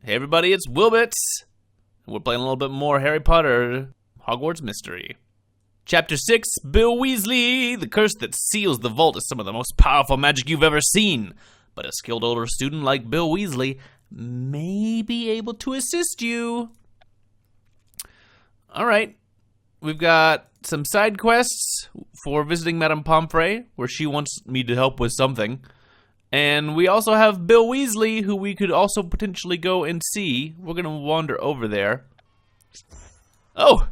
Hey everybody, it's WillBits. We're playing a little bit more Harry Potter Hogwarts Mystery. Chapter 6, Bill Weasley. The curse that seals the vault is some of the most powerful magic you've ever seen. But a skilled older student like Bill Weasley may be able to assist you. Alright, we've got some side quests for visiting Madame Pomfrey, where she wants me to help with something. And we also have Bill Weasley, who we could also potentially go and see. We're going to wander over there. Oh!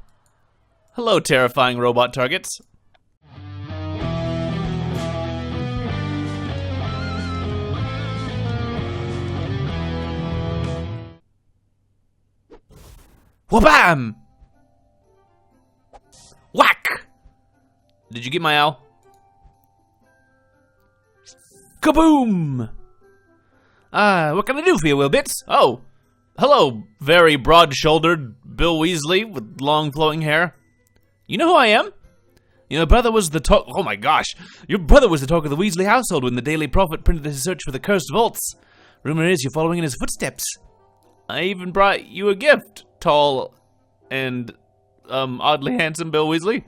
Hello, terrifying robot targets. Wha-bam! Whack! Did you get my owl? Kaboom! What can I do for you, WillBits? Oh, hello, very broad-shouldered Bill Weasley with long flowing hair. You know who I am? Your brother was the talk. Oh my gosh, your brother was the talk of the Weasley household when the Daily Prophet printed his search for the cursed vaults. Rumor is you're following in his footsteps. I even brought you a gift, tall and oddly handsome Bill Weasley.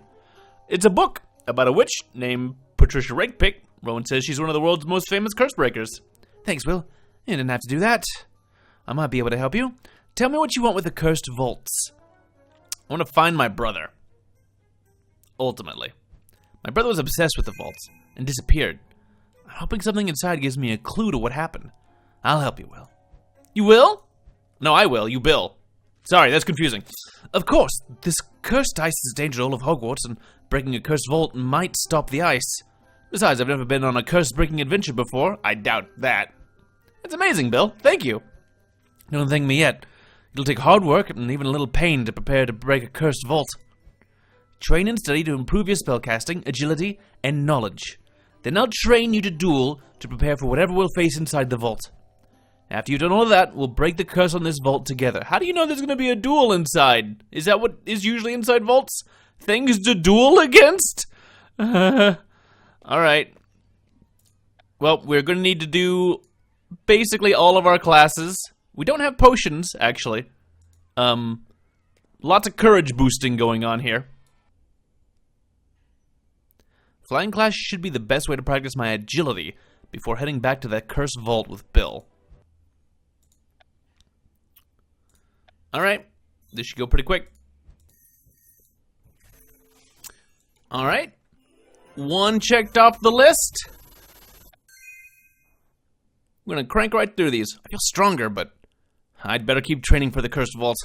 It's a book about a witch named Patricia Rakepick. Rowan says she's one of the world's most famous curse breakers. Thanks, Will. You didn't have to do that. I might be able to help you. Tell me what you want with the cursed vaults. I want to find my brother. Ultimately. My brother was obsessed with the vaults and disappeared. I'm hoping something inside gives me a clue to what happened. I'll help you, Will. You will? No, I will. You Bill. Sorry, that's confusing. Of course, this cursed ice is a danger to all of Hogwarts, and breaking a cursed vault might stop the ice. Besides, I've never been on a curse-breaking adventure before. I doubt that. That's amazing, Bill. Thank you. Don't thank me yet. It'll take hard work and even a little pain to prepare to break a cursed vault. Train and study to improve your spellcasting, agility, and knowledge. Then I'll train you to duel to prepare for whatever we'll face inside the vault. After you've done all of that, we'll break the curse on this vault together. How do you know there's going to be a duel inside? Is that what is usually inside vaults? Things to duel against? Alright. Well, we're going to need to do basically all of our classes. We don't have potions, actually. Lots of courage boosting going on here. Flying class should be the best way to practice my agility before heading back to that cursed vault with Bill. Alright. This should go pretty quick. Alright. One checked off the list. I'm gonna crank right through these. I feel stronger, but I'd better keep training for the cursed vault.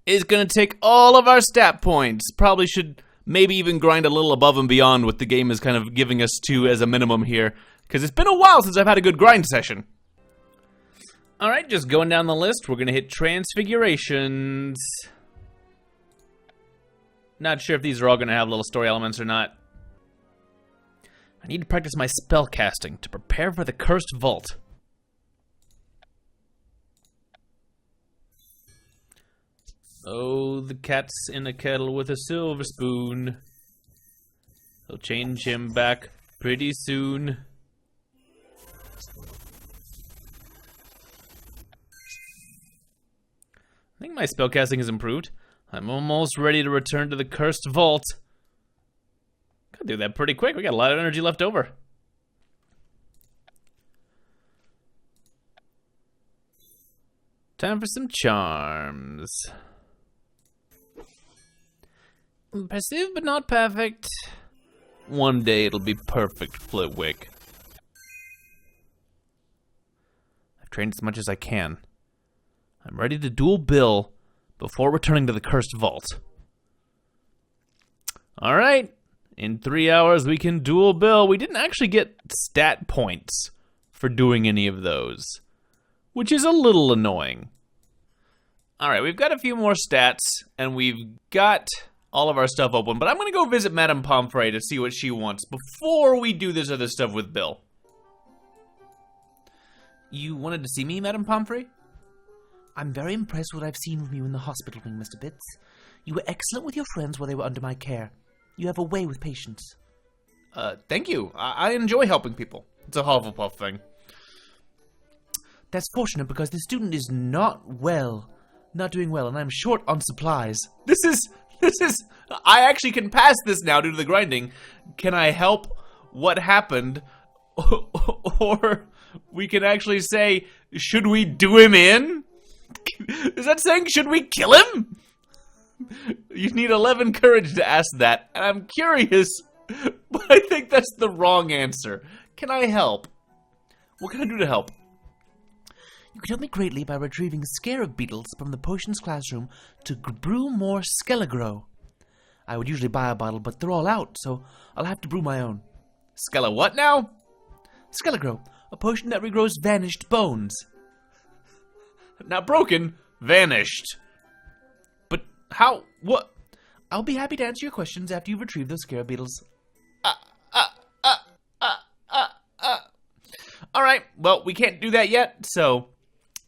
It's gonna take all of our stat points. Probably should maybe even grind a little above and beyond what the game is kind of giving us to as a minimum here, because it's been a while since I've had a good grind session. Alright, just going down the list, we're gonna hit transfigurations. Not sure if these are all going to have little story elements or not. I need to practice my spell casting to prepare for the cursed vault. Oh, the cat's in a kettle with a silver spoon. They'll change him back pretty soon. I think my spellcasting has improved. I'm almost ready to return to the cursed vault. Gotta do that pretty quick. We got a lot of energy left over. Time for some charms. Impressive, but not perfect. One day it'll be perfect, Flitwick. I've trained as much as I can. I'm ready to duel Bill before returning to the cursed vault. Alright, in 3 hours we can duel Bill. We didn't actually get stat points for doing any of those, which is a little annoying. Alright, we've got a few more stats, and we've got all of our stuff open, but I'm going to go visit Madame Pomfrey to see what she wants before we do this other stuff with Bill. You wanted to see me, Madame Pomfrey? I'm very impressed with what I've seen from you in the hospital wing, Mr. Bits. You were excellent with your friends while they were under my care. You have a way with patience. Thank you. I enjoy helping people. It's a Hufflepuff thing. That's fortunate because the student is not doing well, and I'm short on supplies. This is, I actually can pass this now due to the grinding. Can I help what happened? Or we can actually say, should we do him in? Is that saying, should we kill him? You need 11 courage to ask that, and I'm curious, but I think that's the wrong answer. Can I help? What can I do to help? You can help me greatly by retrieving scarab beetles from the potions classroom to brew more Skelegro. I would usually buy a bottle, but they're all out, so I'll have to brew my own. Skele what now? Skelegro, a potion that regrows vanished bones. Not broken, vanished. But how? What? I'll be happy to answer your questions after you've retrieved those scarab beetles. Alright, well, we can't do that yet, so...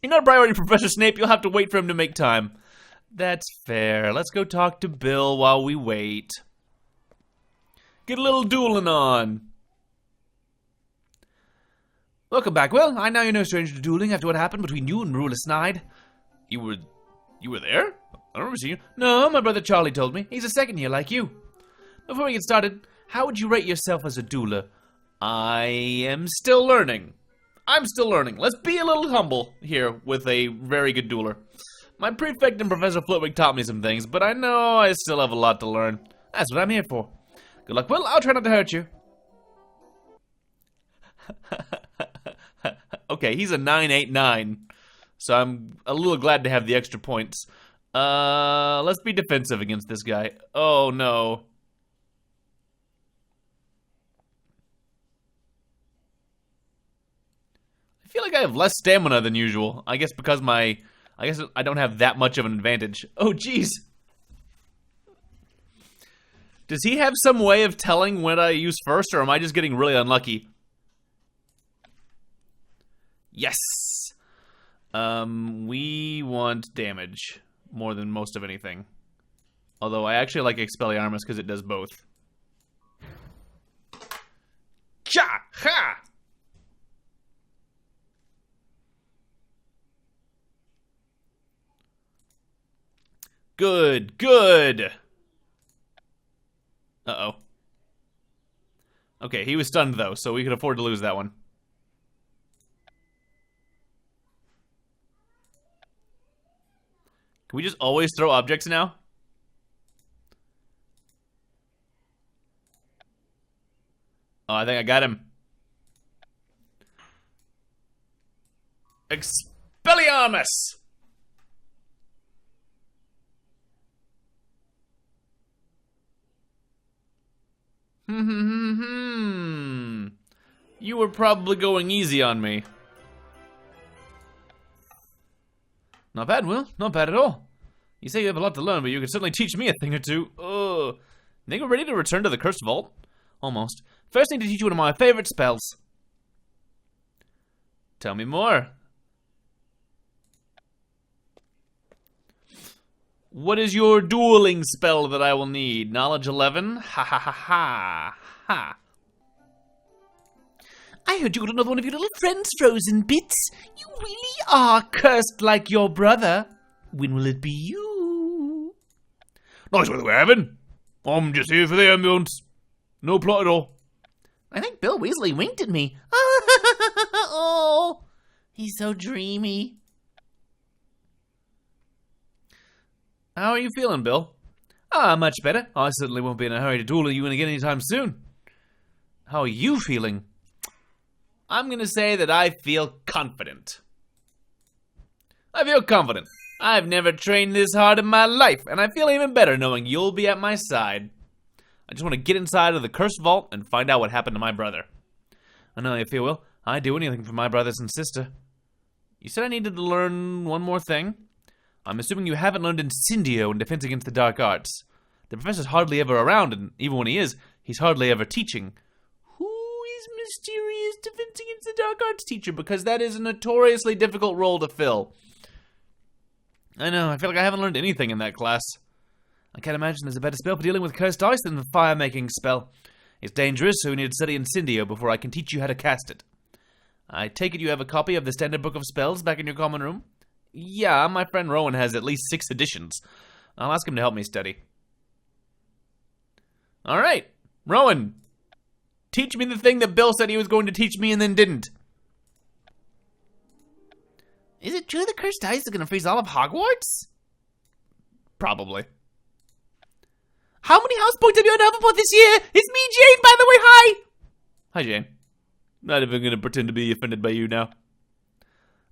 You're not a priority, Professor Snape. You'll have to wait for him to make time. That's fair. Let's go talk to Bill while we wait. Get a little dueling on. Welcome back, Will. I know you're no stranger to dueling after what happened between you and Marula Snide. You were there? I don't remember seeing you. No, my brother Charlie told me. He's a second year like you. Before we get started, how would you rate yourself as a dueler? I am still learning. I'm still learning. Let's be a little humble here with a very good dueler. My prefect and Professor Flitwick taught me some things, but I know I still have a lot to learn. That's what I'm here for. Good luck, Will. I'll try not to hurt you. Okay, he's a 989, so I'm a little glad to have the extra points. Let's be defensive against this guy. Oh, no. I feel like I have less stamina than usual. I guess because I don't have that much of an advantage. Oh, jeez. Does he have some way of telling when I use first, or am I just getting really unlucky? Yes! We want damage more than most of anything. Although I actually like Expelliarmus because it does both. Cha! Ha! Good, good! Uh-oh. Okay, he was stunned though, so we could afford to lose that one. Can we just always throw objects now? Oh, I think I got him. Expelliarmus! You were probably going easy on me. Not bad, Will. Not bad at all. You say you have a lot to learn, but you can certainly teach me a thing or two. Oh, think we're ready to return to the Cursed Vault? Almost. First, I need to teach you one of my favorite spells. Tell me more. What is your dueling spell that I will need? Knowledge 11? Ha ha ha ha. Ha. I heard you got another one of your little friends frozen bits. You really are cursed like your brother. When will it be you? Nice weather we're having. I'm just here for the ambience. No plot at all. I think Bill Weasley winked at me. Oh, he's so dreamy. How are you feeling, Bill? Much better. I certainly won't be in a hurry to duel you again anytime soon. How are you feeling? I'm gonna say that I feel confident. I feel confident. I've never trained this hard in my life, and I feel even better knowing you'll be at my side. I just want to get inside of the Cursed Vault and find out what happened to my brother. I know how you feel, Will. I'd do anything for my brothers and sister. You said I needed to learn one more thing? I'm assuming you haven't learned Incendio in Defense Against the Dark Arts. The professor's hardly ever around, and even when he is, he's hardly ever teaching. Who is Mysterious Defense Against the Dark Arts teacher? Because that is a notoriously difficult role to fill. I know, I feel like I haven't learned anything in that class. I can't imagine there's a better spell for dealing with cursed ice than the fire-making spell. It's dangerous, so we need to study Incendio before I can teach you how to cast it. I take it you have a copy of the Standard Book of Spells back in your common room? Yeah, my friend Rowan has at least 6 editions. I'll ask him to help me study. Alright, Rowan. Teach me the thing that Bill said he was going to teach me and then didn't. Is it true the cursed ice is going to freeze all of Hogwarts? Probably. How many house points have you on Hufflepuff this year? It's me, Jane, by the way, hi! Hi, Jane. Not even going to pretend to be offended by you now.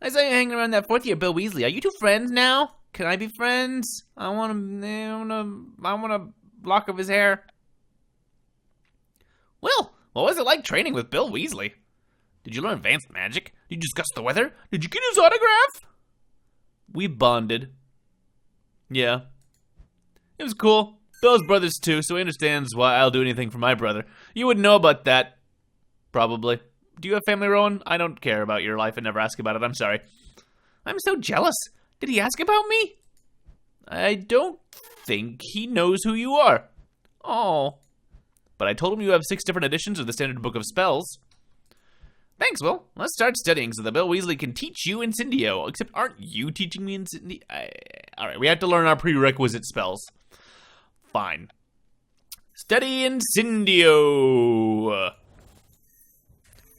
I saw you hanging around that 4th year Bill Weasley. Are you two friends now? Can I be friends? I want a lock of his hair. Well, what was it like training with Bill Weasley? Did you learn advanced magic? Did you discuss the weather? Did you get his autograph? We bonded. Yeah. It was cool. Bill's brother's too, so he understands why I'll do anything for my brother. You wouldn't know about that. Probably. Do you have family, Rowan? I don't care about your life and never ask about it. I'm sorry. I'm so jealous. Did he ask about me? I don't think he knows who you are. Oh. But I told him you have 6 different editions of the Standard Book of Spells. Thanks, Will. Let's start studying so that Bill Weasley can teach you Incendio. Except, aren't you teaching me Incendio? Alright, we have to learn our prerequisite spells. Fine. Study Incendio.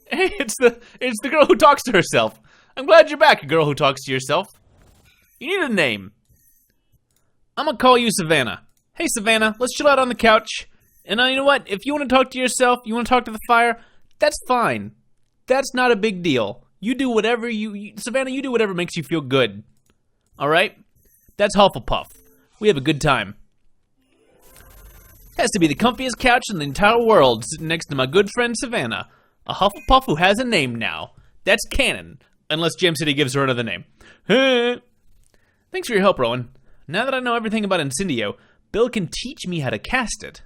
Hey, it's the girl who talks to herself. I'm glad you're back, girl who talks to yourself. You need a name. I'm gonna call you Savannah. Hey, Savannah, let's chill out on the couch. And you know what? If you want to talk to yourself, you want to talk to the fire, that's fine. That's not a big deal. You do whatever Savannah, you do whatever makes you feel good. Alright? That's Hufflepuff. We have a good time. Has to be the comfiest couch in the entire world, sitting next to my good friend Savannah. A Hufflepuff who has a name now. That's canon. Unless Gem City gives her another name. Thanks for your help, Rowan. Now that I know everything about Incendio, Bill can teach me how to cast it.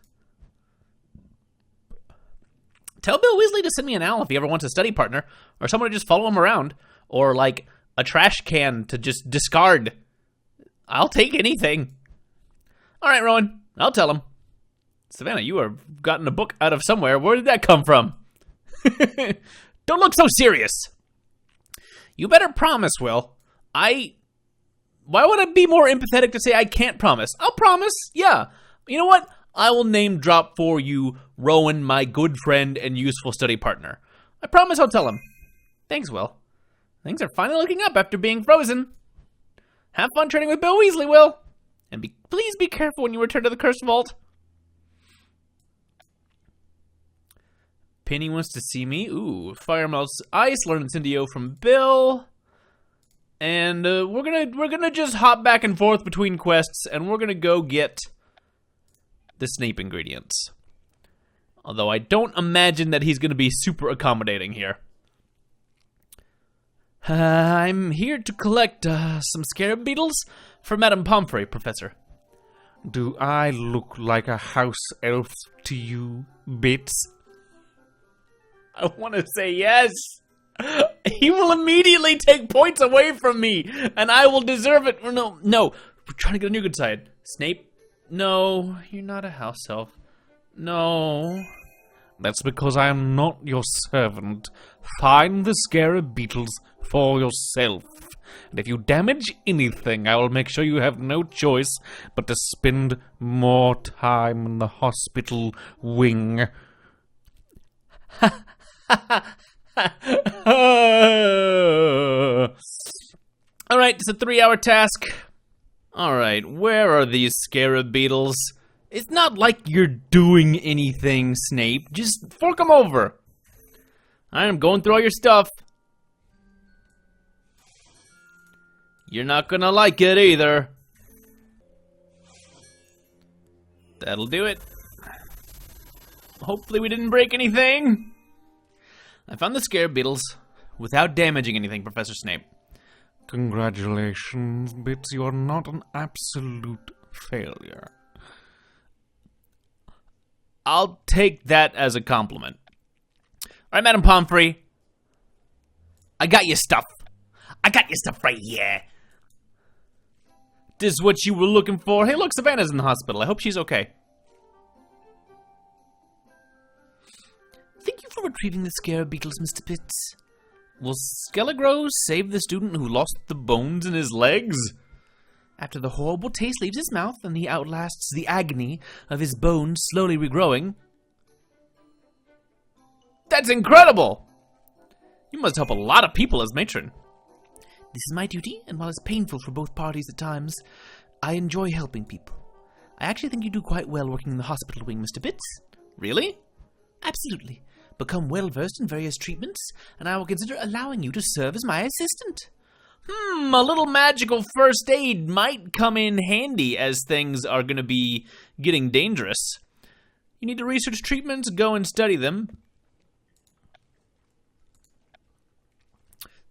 Tell Bill Weasley to send me an owl if he ever wants a study partner, or someone to just follow him around, or like a trash can to just discard. I'll take anything. Alright, Rowan, I'll tell him. Savannah, you have gotten a book out of somewhere. Where did that come from? Don't look so serious. You better promise, Will. Why would I be more empathetic to say I can't promise? I'll promise, yeah. You know what? I will name drop for you Rowan, my good friend and useful study partner. I promise I'll tell him. Thanks, Will. Things are finally looking up after being frozen. Have fun training with Bill Weasley, Will. And please be careful when you return to the Cursed Vault. Penny wants to see me. Ooh, fire melts ice. Learn Incendio from Bill. And we're gonna just hop back and forth between quests, and we're gonna go get the Snape ingredients. Although I don't imagine that he's gonna be super accommodating here. I'm here to collect some scarab beetles for Madame Pomfrey, Professor. Do I look like a house elf to you, Bits? I want to say yes. He will immediately take points away from me, and I will deserve it. No, we're trying to get on your good side. Snape, no, you're not a house elf. No. That's because I am not your servant. Find the scarab beetles for yourself. And if you damage anything, I will make sure you have no choice but to spend more time in the hospital wing. Alright, it's a 3-hour task. Alright, where are these scarab beetles? It's not like you're doing anything, Snape. Just fork them over. I'm going through all your stuff. You're not gonna like it either. That'll do it. Hopefully we didn't break anything. I found the scarab beetles without damaging anything, Professor Snape. Congratulations, Bits. You're not an absolute failure. I'll take that as a compliment. Alright, Madame Pomfrey. I got your stuff. I got your stuff right here. This is what you were looking for. Hey, look, Savannah's in the hospital. I hope she's okay. Thank you for retrieving the scarab beetles, Mr. Pitts. Will Skelegro save the student who lost the bones in his legs? After the horrible taste leaves his mouth and he outlasts the agony of his bones slowly regrowing. That's incredible! You must help a lot of people as matron. This is my duty, and while it's painful for both parties at times, I enjoy helping people. I actually think you do quite well working in the hospital wing, Mr. Bits. Really? Absolutely. Become well-versed in various treatments, and I will consider allowing you to serve as my assistant. A little magical first aid might come in handy as things are going to be getting dangerous. You need to research treatments, go and study them.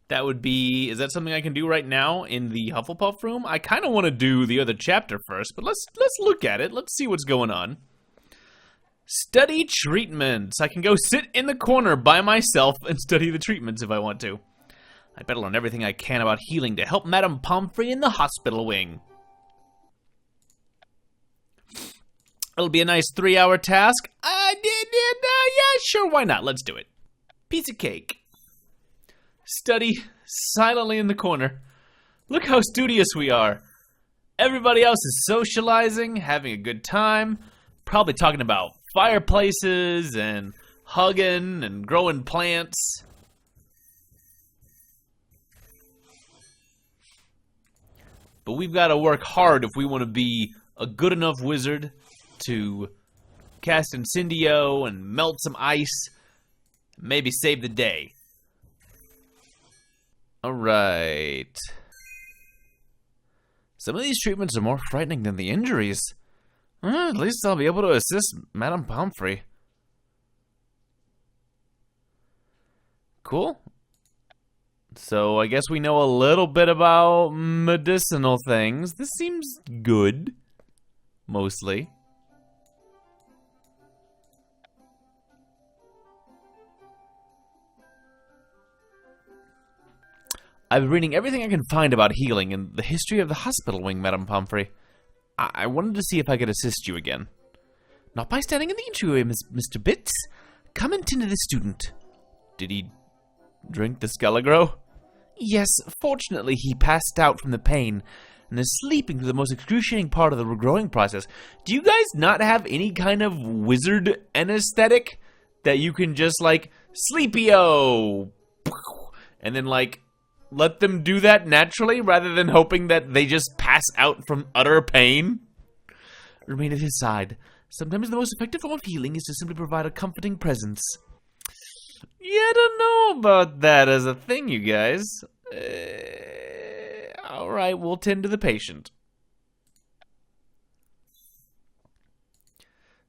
That would be... Is that something I can do right now in the Hufflepuff room? I kind of want to do the other chapter first, but let's look at it. Let's see what's going on. Study treatments. I can go sit in the corner by myself and study the treatments if I want to. I better learn everything I can about healing to help Madame Pomfrey in the hospital wing. It'll be a nice 3-hour task. Yeah, sure, why not? Let's do it. Piece of cake. Study silently in the corner. Look how studious we are. Everybody else is socializing, having a good time, probably talking about fireplaces and hugging and growing plants. But we've got to work hard if we want to be a good enough wizard to cast Incendio and melt some ice, maybe save the day. Alright. Some of these treatments are more frightening than the injuries. At least I'll be able to assist Madame Pomfrey. Cool. So I guess we know a little bit about medicinal things. This seems good. Mostly. I've been reading everything I can find about healing and the history of the hospital wing, Madame Pomfrey. I wanted to see if I could assist you again. Not by standing in the entryway, Mr. Bits. Come and tend to the student. Did he drink the Skelegro? Yes, fortunately he passed out from the pain and is sleeping through the most excruciating part of the regrowing process. Do you guys not have any kind of wizard anesthetic that you can just, like, sleepy-o, and then, like, let them do that naturally rather than hoping that they just pass out from utter pain? Remain at his side. Sometimes the most effective form of healing is to simply provide a comforting presence. Yeah, I don't know about that as a thing, you guys. Alright, we'll tend to the patient.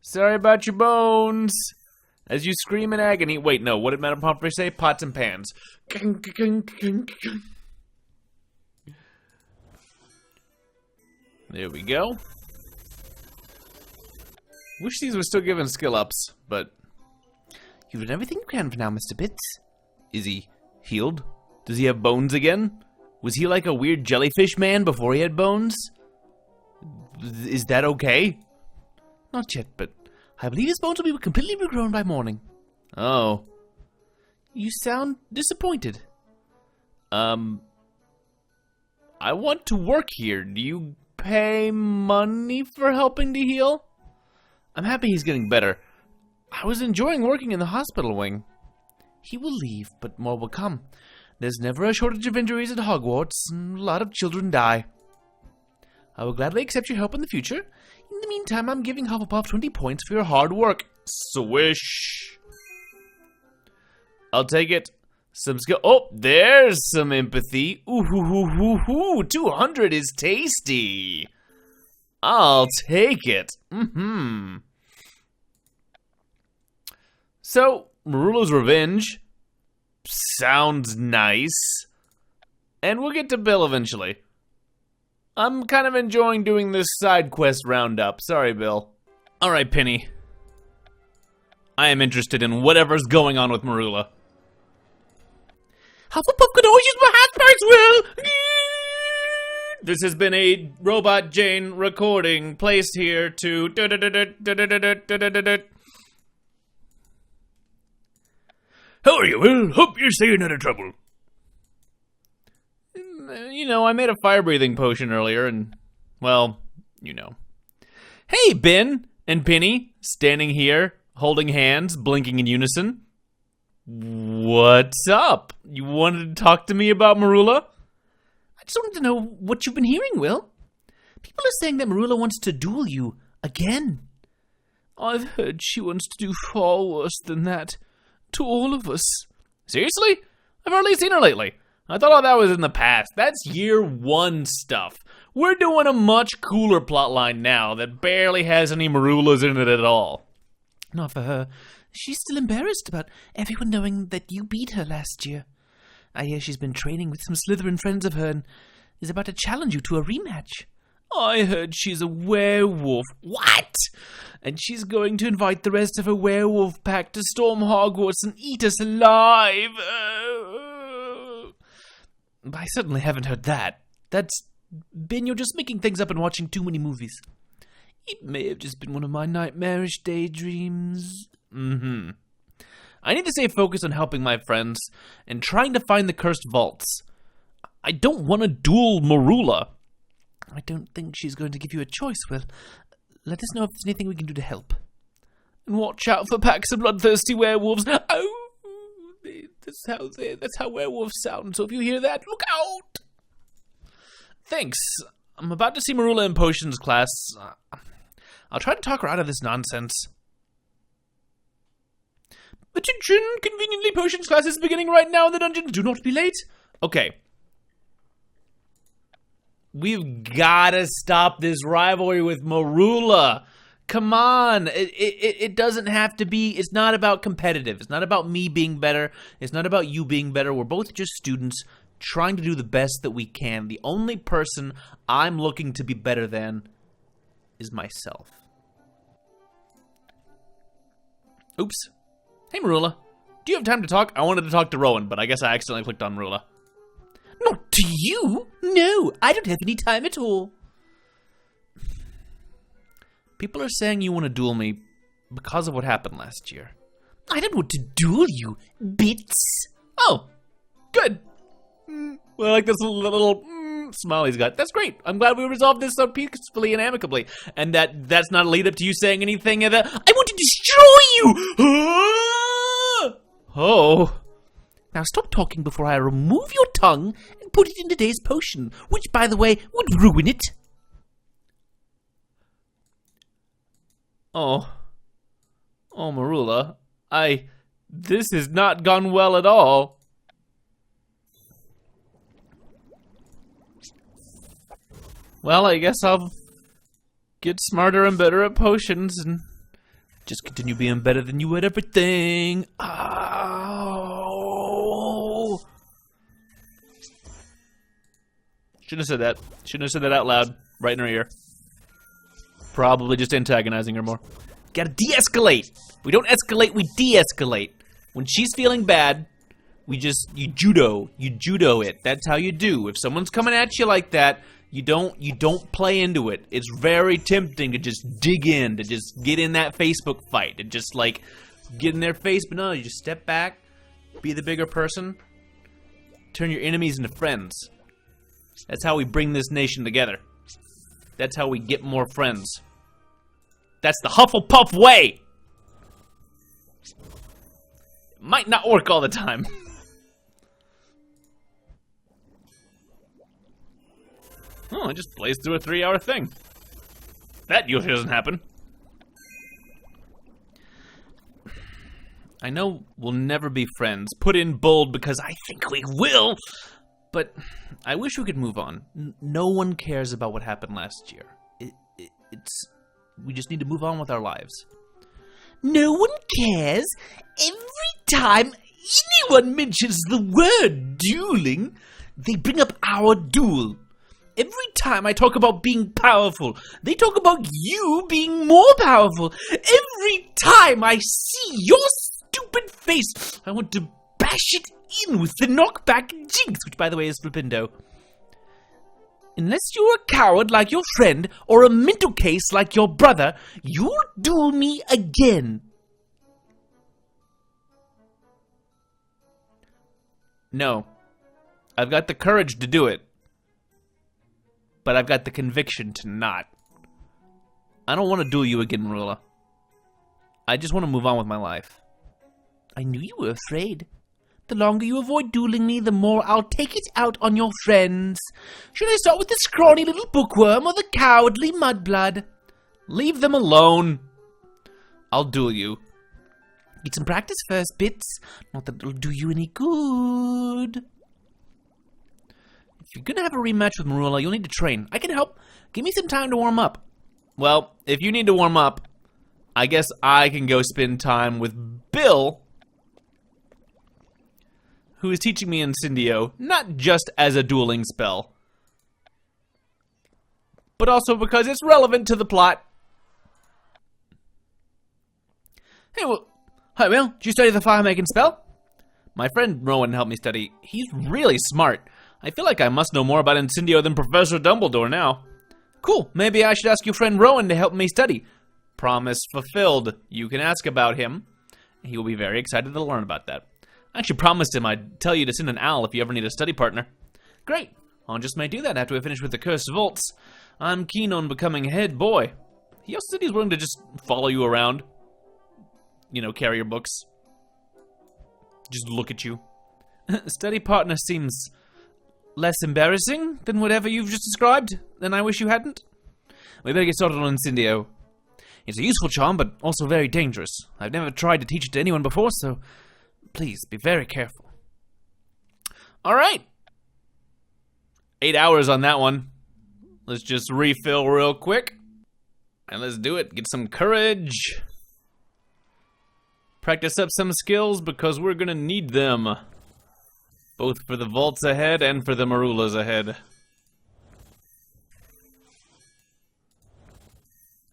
Sorry about your bones. As you scream in agony. Wait, no, what did Madame Pomfrey say? Pots and pans. There we go. Wish these were still giving skill ups, but... You've done everything you can for now, Mr. Bits. Is he healed? Does he have bones again? Was he like a weird jellyfish man before he had bones? Is that okay? Not yet, but I believe his bones will be completely regrown by morning. Oh. You sound disappointed. I want to work here. Do you pay money for helping to heal? I'm happy he's getting better. I was enjoying working in the hospital wing. He will leave, but more will come. There's never a shortage of injuries at Hogwarts, and a lot of children die. I will gladly accept your help in the future. In the meantime, I'm giving Hufflepuff 20 points for your hard work. Swish. I'll take it. Some skill. Oh, there's some empathy. Ooh, 200 is tasty. I'll take it. So, Marula's Revenge sounds nice. And we'll get to Bill eventually. I'm kind of enjoying doing this side quest roundup. Sorry, Bill. Alright, Penny. I am interested in whatever's going on with Marula. Hufflepuff could always use my hat sparks, Will! This has been a Robot Jane recording placed here to... How are you, Will? Hope you're staying out of trouble. You know, I made a fire-breathing potion earlier, and, well, you know. Hey, Ben and Penny, standing here, holding hands, blinking in unison. What's up? You wanted to talk to me about Marula? I just wanted to know what you've been hearing, Will. People are saying that Marula wants to duel you again. I've heard she wants to do far worse than that. To all of us. Seriously? I've hardly seen her lately. I thought all that was in the past. That's year one stuff. We're doing a much cooler plotline now that barely has any Marulas in it at all. Not for her. She's still embarrassed about everyone knowing that you beat her last year. I hear she's been training with some Slytherin friends of her and is about to challenge you to a rematch. I heard she's a werewolf. What? And she's going to invite the rest of her werewolf pack to storm Hogwarts and eat us alive. I certainly haven't heard that. Ben, you're just making things up and watching too many movies. It may have just been one of my nightmarish daydreams. I need to stay focused on helping my friends and trying to find the cursed vaults. I don't want to duel Marula. I don't think she's going to give you a choice, Will. Let us know if there's anything we can do to help. And watch out for packs of bloodthirsty werewolves. Oh, that's how werewolves sound. So if you hear that, look out. Thanks. I'm about to see Marula in potions class. I'll try to talk her out of this nonsense. Attention! Conveniently, potions class is beginning right now in the dungeon. Do not be late. Okay. We've gotta stop this rivalry with Marula. Come on. It doesn't have to be. It's not about competitive. It's not about me being better. It's not about you being better. We're both just students trying to do the best that we can. The only person I'm looking to be better than is myself. Oops. Hey, Marula. Do you have time to talk? I wanted to talk to Rowan, but I guess I accidentally clicked on Marula. Not to you? No, I don't have any time at all. People are saying you want to duel me because of what happened last year. I don't want to duel you, Bits. Oh, good. Well, I like this little smile he's got. That's great. I'm glad we resolved this so peacefully and amicably. And that's not a lead up to you saying anything of the, I want to destroy you! Oh. Now stop talking before I remove your tongue and put it in today's potion, which, by the way, would ruin it. Oh, Marula, this has not gone well at all. Well, I guess I'll get smarter and better at potions and just continue being better than you at everything. Oh. Shouldn't have said that. Shouldn't have said that out loud, right in her ear. Probably just antagonizing her more. Gotta de-escalate. We don't escalate, we de-escalate. When she's feeling bad, you judo it. That's how you do. If someone's coming at you like that, you don't play into it. It's very tempting to just dig in, to just get in that Facebook fight, and just like get in their face, but no, you just step back, be the bigger person, turn your enemies into friends. That's how we bring this nation together. That's how we get more friends. That's the Hufflepuff way! It might not work all the time. Oh, I just blazed through a 3-hour thing. That usually doesn't happen. I know we'll never be friends. Put in bold because I think we will. But I wish we could move on. No one cares about what happened last year. We just need to move on with our lives. No one cares? Every time anyone mentions the word dueling, they bring up our duel. Every time I talk about being powerful, they talk about you being more powerful. Every time I see your stupid face, I want to bash it in with the knockback jinx, which, by the way, is Flipindo. Unless you're a coward like your friend, or a mental case like your brother, you'll duel me again. No. I've got the courage to do it. but I've got the conviction to not. I don't want to duel you again, Marula. I just want to move on with my life. I knew you were afraid. The longer you avoid dueling me, the more I'll take it out on your friends. Should I start with the scrawny little bookworm or the cowardly mudblood? Leave them alone. I'll duel you. Get some practice first, Bits. Not that it'll do you any good. If you're gonna have a rematch with Marula, you'll need to train. I can help. Give me some time to warm up. Well, if you need to warm up, I guess I can go spend time with Bill, who is teaching me Incendio, not just as a dueling spell, but also because it's relevant to the plot. Hey, hi, Will. Did you study the fire-making spell? My friend Rowan helped me study. He's really smart. I feel like I must know more about Incendio than Professor Dumbledore now. Cool. Maybe I should ask your friend Rowan to help me study. Promise fulfilled. You can ask about him. He will be very excited to learn about that. I actually promised him I'd tell you to send an owl if you ever need a study partner. Great. I'll just may do that after we finish with the Cursed Vaults. I'm keen on becoming head boy. He also said he's willing to just follow you around. You know, carry your books. Just look at you. Study partner seems less embarrassing than whatever you've just described, and I wish you hadn't. We better get started on Incendio. It's a useful charm, but also very dangerous. I've never tried to teach it to anyone before, so please be very careful. Alright. 8 hours on that one. Let's just refill real quick. And let's do it. Get some courage. Practice up some skills because we're gonna need them. Both for the vaults ahead and for the Marulas ahead.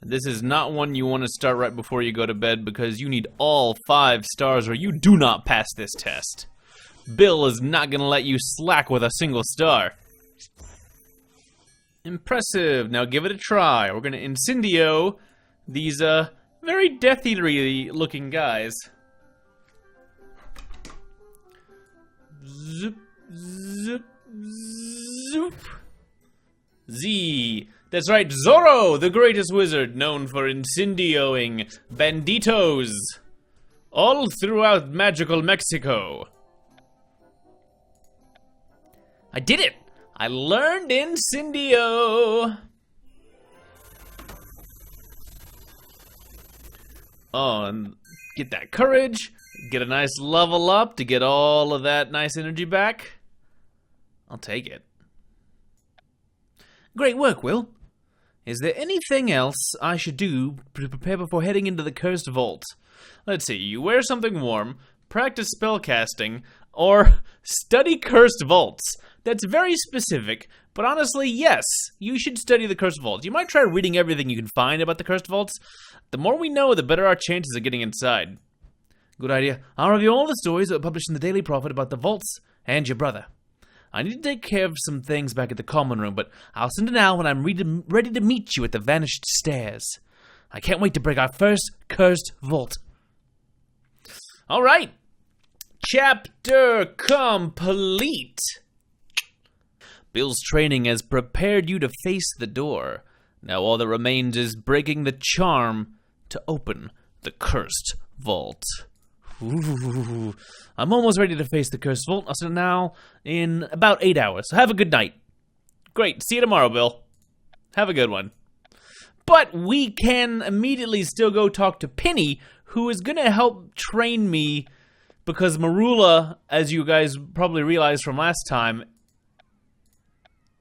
This is not one you want to start right before you go to bed because you need all 5 stars or you do not pass this test. Bill is not going to let you slack with a single star. Impressive. Now give it a try. We're going to Incendio these very Death Eatery looking guys. Zoop, zoop, zoop. Z. That's right, Zorro, the greatest wizard, known for incendioing banditos all throughout magical Mexico. I did it! I learned Incendio! Oh, and get that courage, get a nice level up to get all of that nice energy back. I'll take it. Great work, Will. Is there anything else I should do to prepare before heading into the Cursed Vault? Let's see, you wear something warm, practice spellcasting, or study Cursed Vaults. That's very specific, but honestly, yes, you should study the Cursed Vaults. You might try reading everything you can find about the Cursed Vaults. The more we know, the better our chances of getting inside. Good idea. I'll review all the stories that were published in the Daily Prophet about the vaults and your brother. I need to take care of some things back at the common room, but I'll send it out when I'm ready to meet you at the Vanished Stairs. I can't wait to break our first Cursed Vault. All right. Chapter complete. Bill's training has prepared you to face the door. Now all that remains is breaking the charm to open the Cursed Vault. Ooh, I'm almost ready to face the Cursed Vault. I'll send it now in about 8 hours. So have a good night. Great. See you tomorrow, Bill. Have a good one. But we can immediately still go talk to Penny, who is going to help train me because Marula, as you guys probably realized from last time,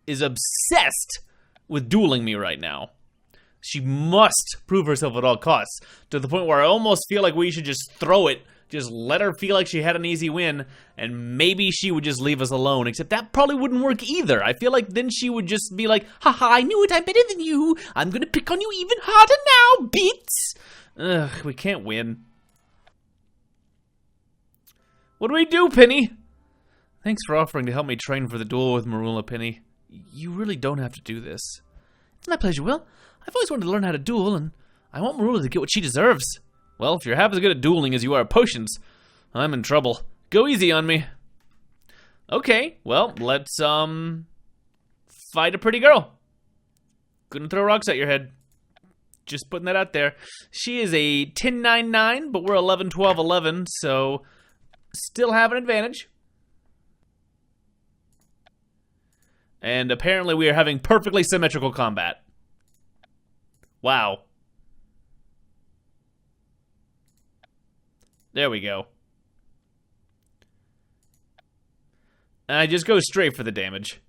is obsessed with dueling me right now. She must prove herself at all costs, to the point where I almost feel like we should just throw it. Just let her feel like she had an easy win, and maybe she would just leave us alone, except that probably wouldn't work either. I feel like then she would just be like, haha, I knew it, I'm better than you. I'm gonna pick on you even harder now, Bits. Ugh, we can't win. What do we do, Penny? Thanks for offering to help me train for the duel with Marula, Penny. You really don't have to do this. It's my pleasure, Will. I've always wanted to learn how to duel, and I want Marula to get what she deserves. Well, if you're half as good at dueling as you are at potions, I'm in trouble. Go easy on me. Okay, well, let's, fight a pretty girl. Gonna throw rocks at your head. Just putting that out there. She is a 10-9-9, but we're 11-12-11, so still have an advantage. And apparently we are having perfectly symmetrical combat. Wow. There we go. And I just go straight for the damage.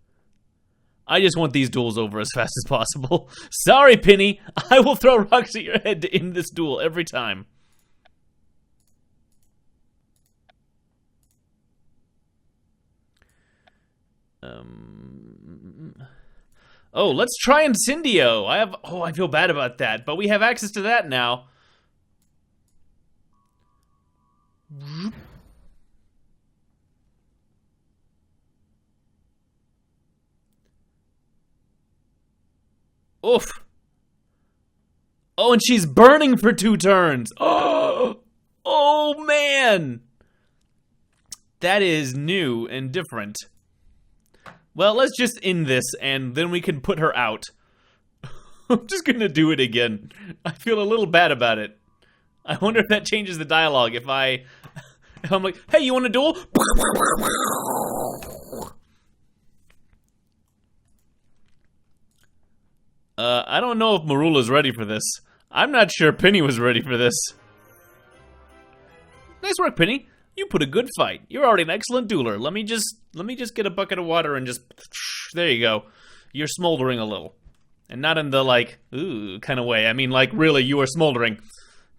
I just want these duels over as fast as possible. Sorry, Penny. I will throw rocks at your head to end this duel every time. Oh, let's try Incendio. I feel bad about that, but we have access to that now. Oof. Oh, and she's burning for 2 turns. Oh man. That is new and different. Well, let's just end this, and then we can put her out. I'm just gonna do it again. I feel a little bad about it. I wonder if that changes the dialogue if I'm like, hey, you want a duel? I don't know if Marula's ready for this. I'm not sure Penny was ready for this. Nice work, Penny. You put a good fight. You're already an excellent dueler. Let me just get a bucket of water and just... There you go. You're smoldering a little. And not in the, like, ooh, kind of way. I mean, like, really, you are smoldering.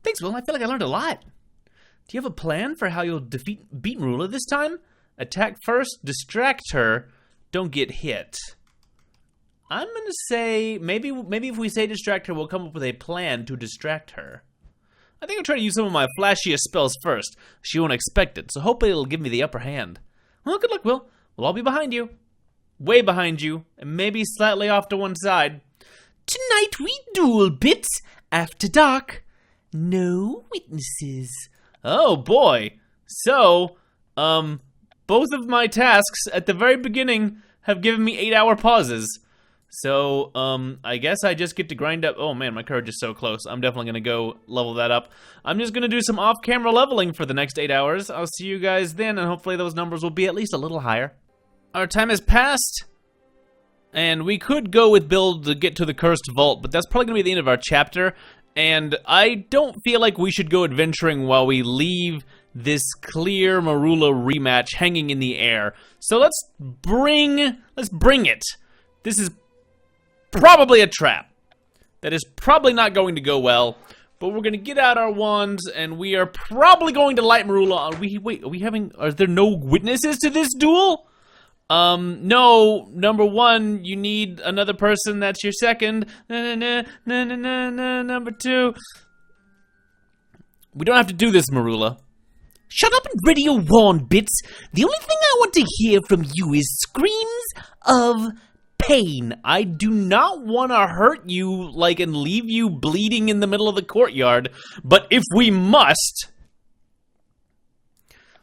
Thanks, Will. I feel like I learned a lot. Do you have a plan for how you'll beat Marula this time? Attack first, distract her, don't get hit. I'm gonna say, maybe if we say distract her, we'll come up with a plan to distract her. I think I'll try to use some of my flashiest spells first. She won't expect it, so hopefully it'll give me the upper hand. Well, good luck, Will. We'll all be behind you. Way behind you, and maybe slightly off to one side. Tonight we duel, Bits. After dark. No witnesses. Oh, boy. So, both of my tasks at the very beginning have given me 8-hour pauses. So, I guess I just get to grind up. Oh man, my courage is so close. I'm definitely gonna go level that up. I'm just gonna do some off-camera leveling for the next 8 hours. I'll see you guys then, and hopefully those numbers will be at least a little higher. Our time has passed, and we could go with build to get to the Cursed Vault, but that's probably gonna be the end of our chapter, and I don't feel like we should go adventuring while we leave this clear Marula rematch hanging in the air. So let's bring it. This is probably a trap. That is probably not going to go well, but we're gonna get out our wands and we are probably going to light Marula. Are there no witnesses to this duel? No, number one, you need another person, that's your second. Number two. We don't have to do this, Marula. Shut up and ready your wand, Bits. The only thing I want to hear from you is screams of pain. I do not want to hurt you, like, and leave you bleeding in the middle of the courtyard, but if we must...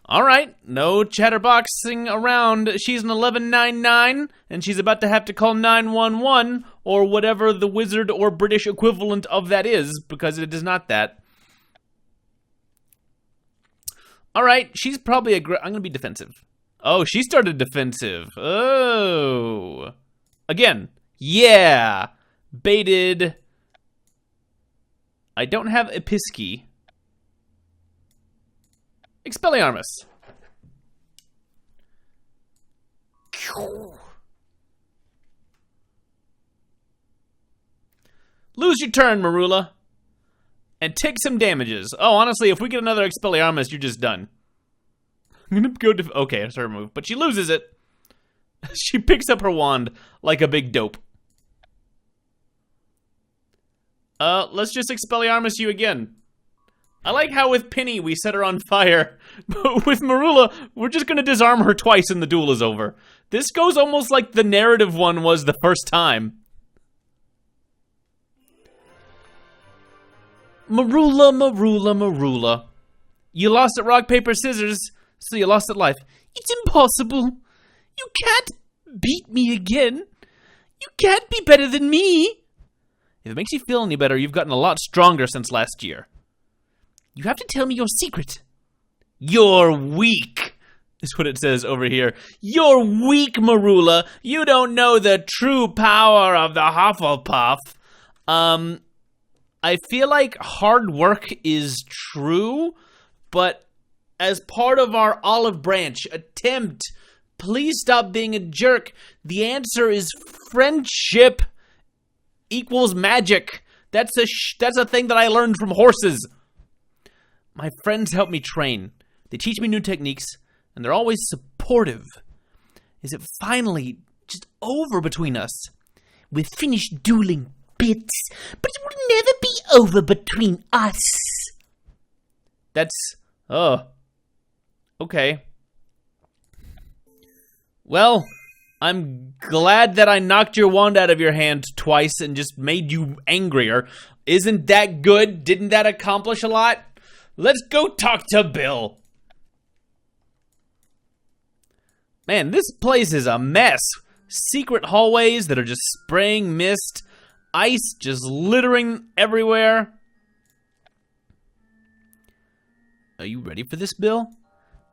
Alright, no chatterboxing around. She's an 11-9-9, and she's about to have to call 911, or whatever the wizard or British equivalent of that is, because it is not that. Alright, she's probably I'm gonna be defensive. Oh, she started defensive. Oh... Again, yeah, baited. I don't have Episky. Expelliarmus. Lose your turn, Marula. And take some damages. Oh, honestly, if we get another Expelliarmus, you're just done. I'm gonna go okay, that's her move. But she loses it. She picks up her wand like a big dope. Let's just Expelliarmus you again. I like how with Penny we set her on fire, but with Marula, we're just gonna disarm her twice and the duel is over. This goes almost like the narrative one was the first time. Marula, Marula, Marula. You lost at rock, paper, scissors, so you lost at life. It's impossible. You can't beat me again. You can't be better than me. If it makes you feel any better, you've gotten a lot stronger since last year. You have to tell me your secret. You're weak, is what it says over here. You're weak, Marula. You don't know the true power of the Hufflepuff. I feel like hard work is true, but as part of our olive branch attempt, please stop being a jerk. The answer is friendship equals magic. That's a thing that I learned from horses. My friends help me train. They teach me new techniques, and they're always supportive. Is it finally just over between us? We're finished dueling, Bits, but it will never be over between us. Okay. Well, I'm glad that I knocked your wand out of your hand twice and just made you angrier. Isn't that good? Didn't that accomplish a lot? Let's go talk to Bill. Man, this place is a mess. Secret hallways that are just spraying mist. Ice just littering everywhere. Are you ready for this, Bill?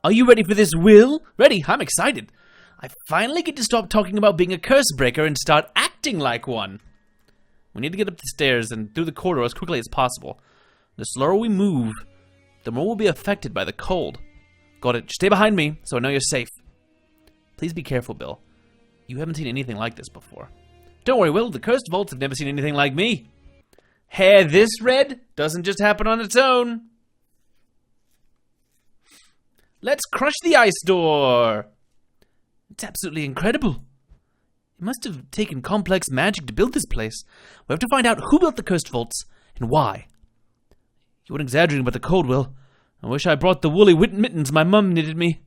Are you ready for this, Will? Ready, I'm excited. I finally get to stop talking about being a curse breaker and start acting like one. We need to get up the stairs and through the corridor as quickly as possible. The slower we move, the more we'll be affected by the cold. Got it. Stay behind me so I know you're safe. Please be careful, Bill. You haven't seen anything like this before. Don't worry, Will. The cursed vaults have never seen anything like me. Hair this red doesn't just happen on its own. Let's crush the ice door. It's absolutely incredible. It must have taken complex magic to build this place. We have to find out who built the cursed vaults and why. You weren't exaggerating about the cold, Will. I wish I brought the woolly mittens my mum knitted me.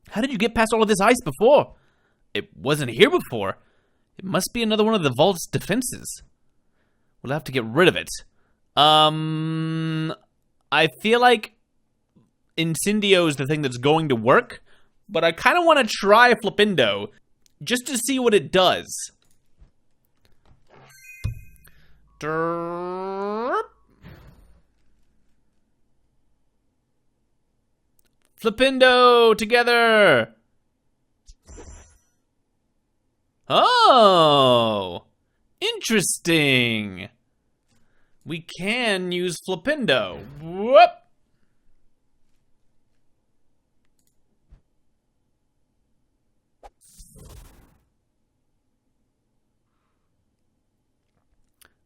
How did you get past all of this ice before? It wasn't here before. It must be another one of the vault's defenses. We'll have to get rid of it. I feel like Incendio is the thing that's going to work, but I kind of want to try Flipindo just to see what it does. Derp. Flipindo together. Oh, interesting. We can use Flipindo. Whoop.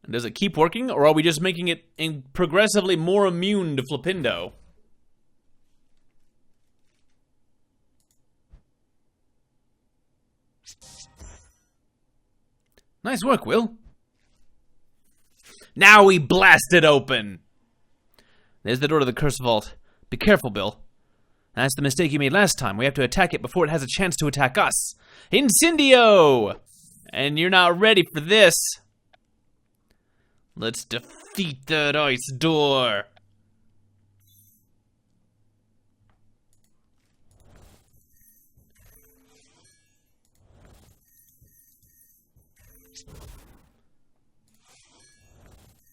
And does it keep working, or are we just making it progressively more immune to Flipindo? Nice work, Will. Now we blast it open. There's the door to the curse vault. Be careful, Bill. That's the mistake you made last time. We have to attack it before it has a chance to attack us. Incendio! And you're not ready for this. Let's defeat that ice door.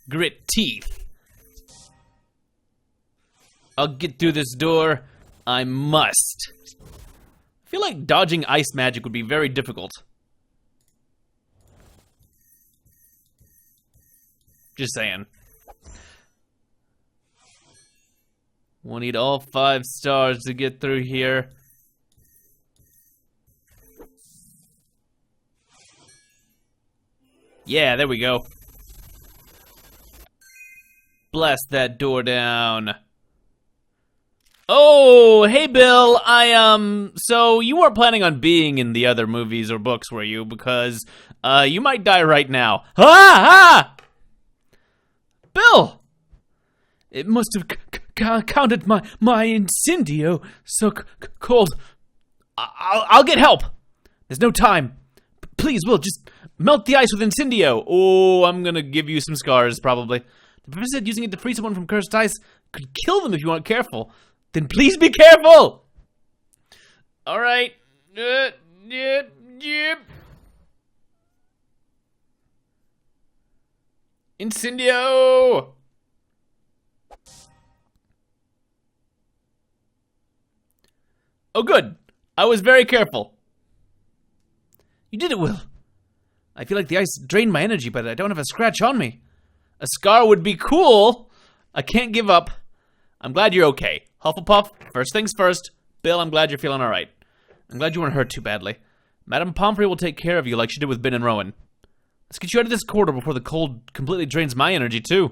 Grit teeth. I'll get through this door. I must. I feel like dodging ice magic would be very difficult. Just saying. We'll need all 5 stars to get through here. Yeah, there we go. Blast that door down. Oh, hey Bill, so you weren't planning on being in the other movies or books, were you? Because, you might die right now. Ah! Bill! It must have counted my incendio so cold. I'll get help. There's no time. Please, Will, just melt the ice with incendio. Oh, I'm gonna give you some scars, probably. The professor said using it to free someone from cursed ice could kill them if you aren't careful. Then please be careful! Alright. Incendio! Oh, good. I was very careful. You did it, Will. I feel like the ice drained my energy, but I don't have a scratch on me. A scar would be cool. I can't give up. I'm glad you're okay. Hufflepuff, first things first. Bill, I'm glad you're feeling all right. I'm glad you weren't hurt too badly. Madame Pomfrey will take care of you like she did with Ben and Rowan. Let's get you out of this corridor before the cold completely drains my energy, too.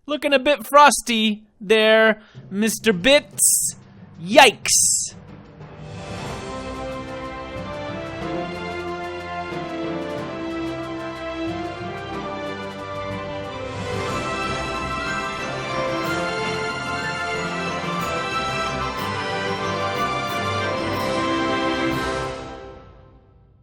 Looking a bit frosty there, Mr. Bits. Yikes.